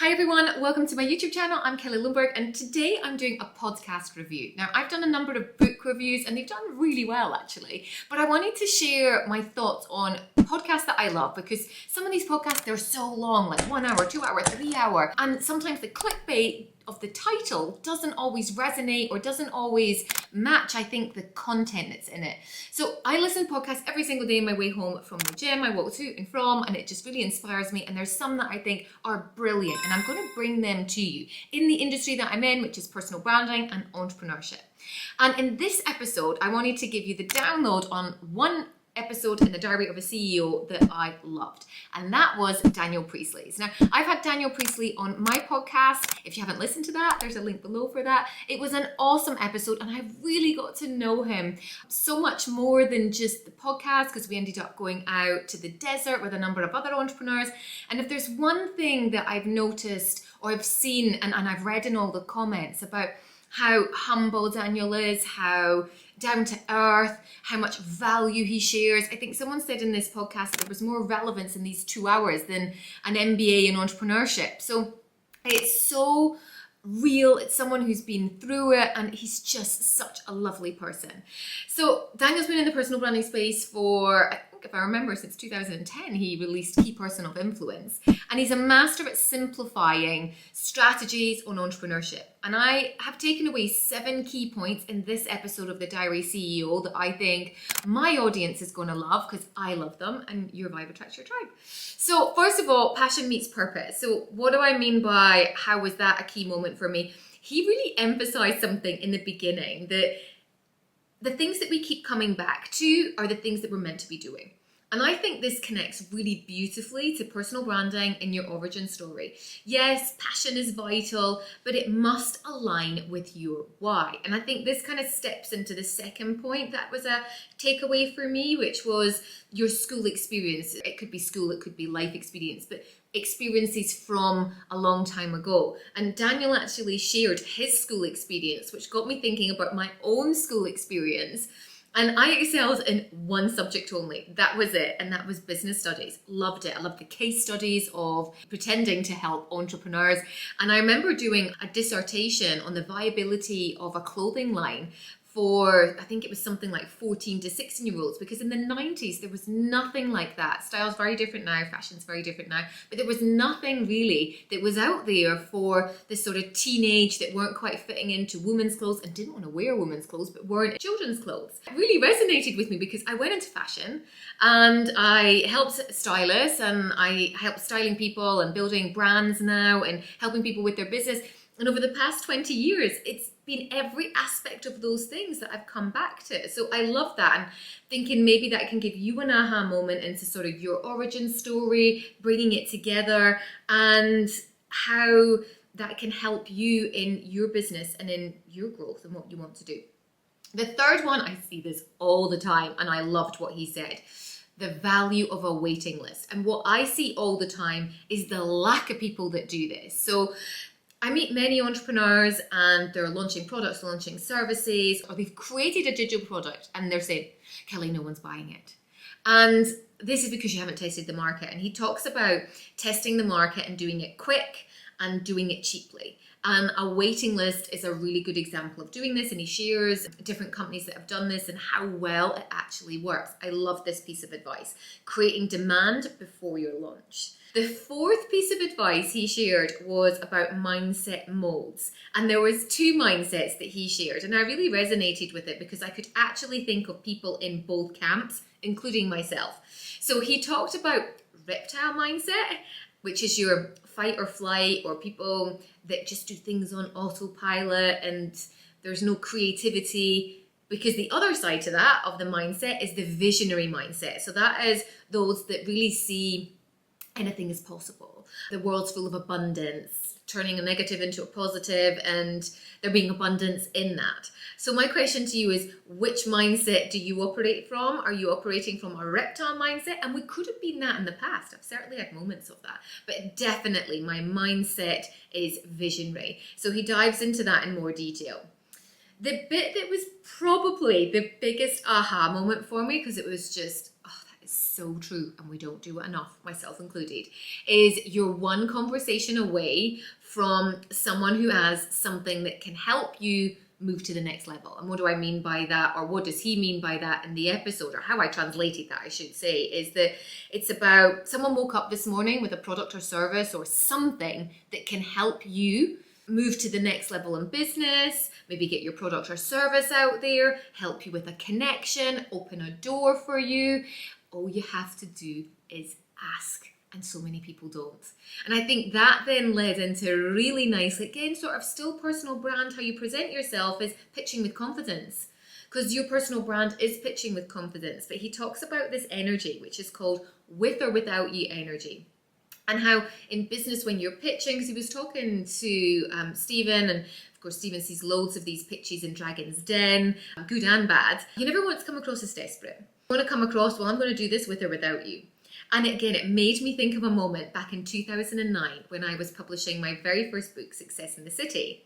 Hi everyone, welcome to my YouTube channel. I'm Kelly Lundberg and today I'm doing a podcast review. Now I've done a number of book reviews and they've done really well actually, but I wanted to share my thoughts on podcasts that I love because some of these podcasts, they're so long, like 1 hour, 2 hour, 3 hour, and sometimes the clickbait of the title doesn't always resonate or doesn't always match, I think, the content that's in it. So I listen to podcasts every single day on my way home from the gym. I walk to and from, and it just really inspires me. And there's some that I think are brilliant, and I'm going to bring them to you in the industry that I'm in, which is personal branding and entrepreneurship. And in this episode, I wanted to give you the download on one episode in the Diary of a CEO that I loved, and that was Daniel Priestley's. Now, I've had Daniel Priestley on my podcast. If you haven't listened to that, there's a link below for that. It was an awesome episode, and I really got to know him so much more than just the podcast because we ended up going out to the desert with a number of other entrepreneurs. And if there's one thing that I've noticed or I've seen and I've read in all the comments about how humble Daniel is, how down to earth, how much value he shares. I think someone said in this podcast that there was more relevance in these 2 hours than an MBA in entrepreneurship. So it's so real. It's someone who's been through it, and he's just such a lovely person. So Daniel's been in the personal branding space for, I think if I remember, since 2010, he released Key Person of Influence, and he's a master at simplifying strategies on entrepreneurship. And I have taken away 7 key points in this episode of the Diary CEO that I think my audience is going to love because I love them, and your vibe attracts your tribe. So first of all, passion meets purpose. So what do I mean by how was that a key moment for me? He really emphasized something in the beginning, that the things that we keep coming back to are the things that we're meant to be doing. And I think this connects really beautifully to personal branding in your origin story. Yes, passion is vital, but it must align with your why. And I think this kind of steps into the second point that was a takeaway for me, which was your school experience. It could be school, it could be life experience, but experiences from a long time ago. And Daniel actually shared his school experience, which got me thinking about my own school experience. And I excelled in one subject only. That was it. And that was business studies. Loved it. I loved the case studies of pretending to help entrepreneurs. And I remember doing a dissertation on the viability of a clothing line for, I think it was something like 14 to 16-year-olds, because in the 90s, there was nothing like that. Style's very different now, fashion's very different now, but there was nothing really that was out there for this sort of teenage that weren't quite fitting into women's clothes and didn't want to wear women's clothes, but weren't children's clothes. It really resonated with me because I went into fashion and I helped stylists and I helped styling people and building brands now and helping people with their business. And over the past 20 years, it's been every aspect of those things that I've come back to. So I love that, and thinking maybe that can give you an aha moment into sort of your origin story, bringing it together, and how that can help you in your business and in your growth and what you want to do. The third one, I see this all the time, and I loved what he said. The value of a waiting list. And what I see all the time is the lack of people that do this. So I meet many entrepreneurs and they're launching products, launching services, or they've created a digital product and they're saying, Kelly, no one's buying it. And this is because you haven't tested the market. And he talks about testing the market and doing it quick and doing it cheaply. And a waiting list is a really good example of doing this. And he shares different companies that have done this and how well it actually works. I love this piece of advice, creating demand before your launch. The fourth piece of advice he shared was about mindset molds. And there was 2 mindsets that he shared. And I really resonated with it because I could actually think of people in both camps, including myself. So he talked about reptile mindset, which is your fight or flight, or people that just do things on autopilot and there's no creativity. Because the other side to that of the mindset is the visionary mindset. So that is those that really see anything is possible. The world's full of abundance, turning a negative into a positive, and there being abundance in that. So my question to you is, which mindset do you operate from? Are you operating from a reptile mindset? And we could have been that in the past. I've certainly had moments of that, but definitely my mindset is visionary. So he dives into that in more detail. The bit that was probably the biggest aha moment for me, because it was just, so true, and we don't do it enough, myself included, is you're one conversation away from someone who has something that can help you move to the next level. And what do I mean by that, or what does he mean by that in the episode, or how I translated that, I should say, is that it's about someone woke up this morning with a product or service or something that can help you move to the next level in business, maybe get your product or service out there, help you with a connection, open a door for you. All you have to do is ask. And so many people don't. And I think that then led into a really nice, again, sort of still personal brand, how you present yourself is pitching with confidence. Because your personal brand is pitching with confidence. But he talks about this energy, which is called with or without you energy. And how in business, when you're pitching, because he was talking to Stephen, and of course, Stephen sees loads of these pitches in Dragon's Den, good and bad. You never want to come across as desperate. You want to come across, well, I'm going to do this with or without you. And again, it made me think of a moment back in 2009 when I was publishing my very first book, Success in the City.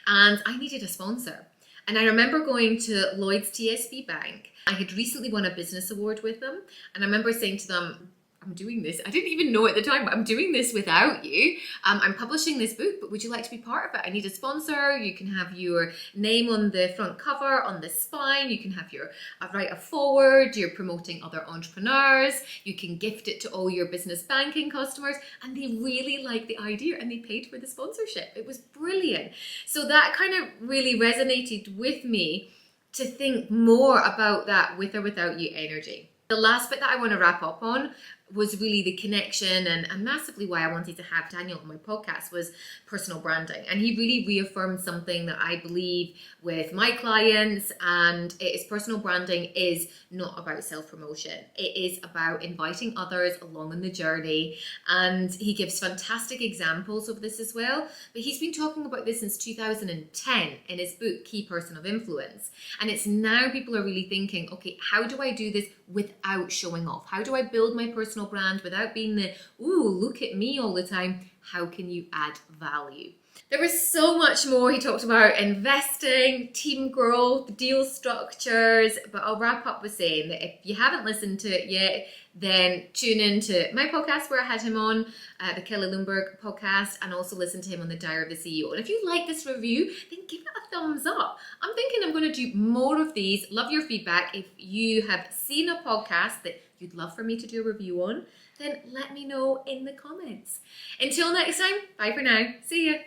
And I needed a sponsor. And I remember going to Lloyd's TSB Bank. I had recently won a business award with them. And I remember saying to them, I'm doing this. I didn't even know at the time, but I'm doing this without you. I'm publishing this book, but would you like to be part of it? I need a sponsor. You can have your name on the front cover, on the spine. You can have your write a forward. You're promoting other entrepreneurs. You can gift it to all your business banking customers. And they really liked the idea and they paid for the sponsorship. It was brilliant. So that kind of really resonated with me to think more about that with or without you energy. The last bit that I want to wrap up on was really the connection and massively why I wanted to have Daniel on my podcast was personal branding. And he really reaffirmed something that I believe with my clients, and it is personal branding is not about self-promotion. It is about inviting others along on the journey. And he gives fantastic examples of this as well. But he's been talking about this since 2010 in his book, Key Person of Influence. And it's now people are really thinking, okay, how do I do this without showing off? How do I build my personal brand without being the, ooh, look at me all the time? How can you add value? There was so much more. He talked about investing, team growth, deal structures, but I'll wrap up with saying that if you haven't listened to it yet, then tune in to my podcast where I had him on, the Kelly Lundberg podcast, and also listen to him on the Diary of the CEO. And if you like this review, then give it a thumbs up. I'm thinking I'm going to do more of these. Love your feedback. If you have seen a podcast that you'd love for me to do a review on, then let me know in the comments. Until next time, bye for now. See ya.